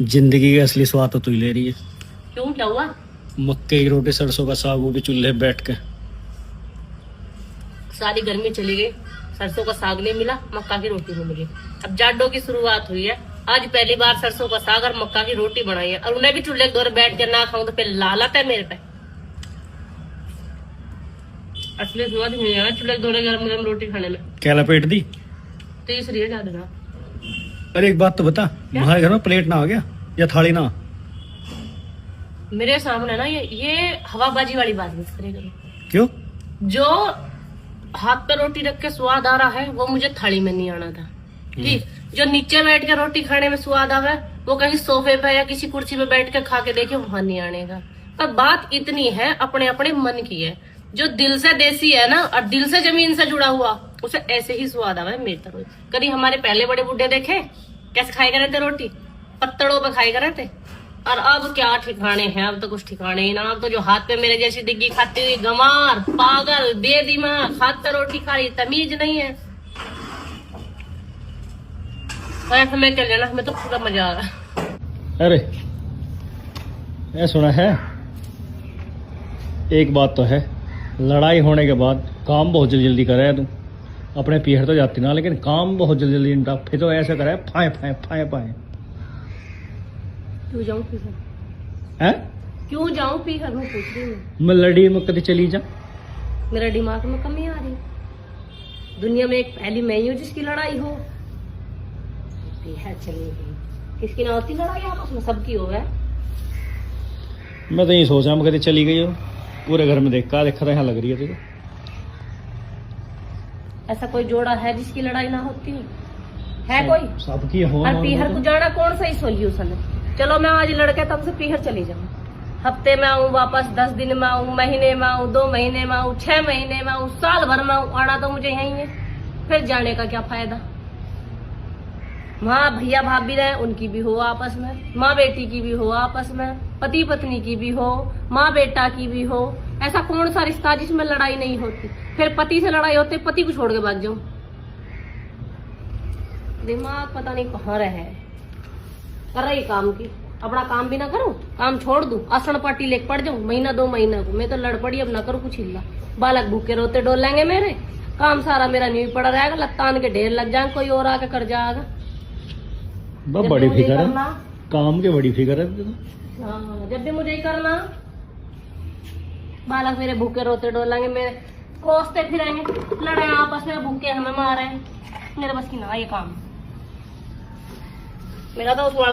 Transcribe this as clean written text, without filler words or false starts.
जिंदगी का असली स्वाद तो तू ही ले रही है। क्यों, क्या हुआ? मक्के की रोटी सरसों का साग, वो भी चूल्हे पे बैठ के। सारी गर्मी चली गई, सरसों का साग नहीं मिला, मक्का की रोटी नहीं मिली। अब जाडो की शुरुआत हुई है। आज पहली बार सरसों का साग और मक्का की रोटी बनाई है, और उन्हें भी चूल्हे के दौर बैठ के ना खाऊं तो फिर लालत है मेरे पे। असली स्वाद नहीं है चूल्हे के दौरे गरम गरम रोटी खाने में। क्या लपेट दी? तीसरी है ज्यादा। अरे एक बात तो बता, हमारे घर में प्लेट ना आ गया या थाली ना? मेरे सामने ना ये हवाबाजी वाली बात मत करेगा। क्यों? जो हाथ पे रोटी रख के स्वाद आ रहा है वो मुझे थाली में नहीं आना था। ठीक, जो नीचे बैठ के रोटी खाने में स्वाद आवे वो कहीं सोफे पे या किसी कुर्सी पे बैठ के खा के देखे वहां नहीं आनेगा। पर बात इतनी है, अपने अपने मन की है। जो दिल से देसी है ना और दिल से जमीन से जुड़ा हुआ, उसे ऐसे ही स्वाद आवे मेरी तरह। कभी हमारे पहले बड़े बुढ़े देखे कैसे खाए करे थे रोटी? पत्तड़ों पे खाए करे थे। और अब क्या ठिकाने हैं, अब तो कुछ ठिकाने ही ना। अब तो जो हाथ पे मेरे जैसी डिग्गी खाती हुई गंवार, पागल, बेदिमाग हाथ पे रोटी खा रही, तमीज नहीं है। ऐसे में चल जाना, हमें तो पूरा मजा आ रहा। अरे ये सुना है, एक बात तो है, लड़ाई होने के बाद काम बहुत जल्दी जल्दी करे तू। अपने पीहर तो जाती ना, लेकिन काम बहुत जल्दी जल्दी निपटा। फिर तो ऐसे करे फाए फाए फाए फाए। क्यों जाऊं पीहर? हैं? क्यों जाऊं पीहर? मैं पूछ रही हूँ। मैं लड़ी में कभी चली जा। मेरा दिमाग में कमी आ रही। दुनिया में एक पहली मैं ही हूँ जिसकी लड़ाई हो। पीहर चली गई, किसकी ना होती लड़ाई आपस में, सबकी हो है। मैं तो यही सोचा, मैं कभी चली गई हो। पूरे घर में देखा था, यहाँ लग रही है तुझे। ऐसा कोई जोड़ा है जिसकी लड़ाई ना होती है? कोई? सबकी हो। और पीहर को जाना कौन सा ही सोल्यूशन है? चलो मैं आज लड़के तब से पीहर चली जाऊँ। हफ्ते में आऊँ वापस, 10 दिन में आऊँ, महीने में आऊँ, 2 महीने में आऊँ, 6 महीने में आऊँ, साल भर में आऊँ, आना तो मुझे यही है। फिर जाने का क्या फायदा? माँ भैया भाभी रहे, उनकी भी हो आपस में, माँ बेटी की भी हो आपस में, पति पत्नी की भी हो, माँ बेटा की भी हो। ऐसा कौन सा रिश्ता जिसमें लड़ाई नहीं होती? फिर पति से लड़ाई होती, पति को छोड़ के भाग जाऊं। दिमाग पता नहीं कहाँ रहे। कर रही काम की, अपना काम भी ना करूं, काम छोड़ दूं, आसन पार्टी लेके पड़ जाऊं महीना 2 महीना को। मैं तो लड़ पड़ी, अब ना करूं कुछ हिल्ला। बालक भूखे रोते डोलेंगे मेरे, काम सारा मेरा न्यू पड़ा रहेगा, लत्तान के ढेर लग जाए, कोई और आके कर जाएगा। बड़ी फिक्र है काम की, बड़ी फिक्र है। हाँ, जब भी मुझे ही करना, बालक मेरे भूखे रोते डोलेंगे, मेरे कोसते फिरेंगे, लड़े आपस में, भूखे हमें मारे। मेरे बस की ना ये काम। मेरा तो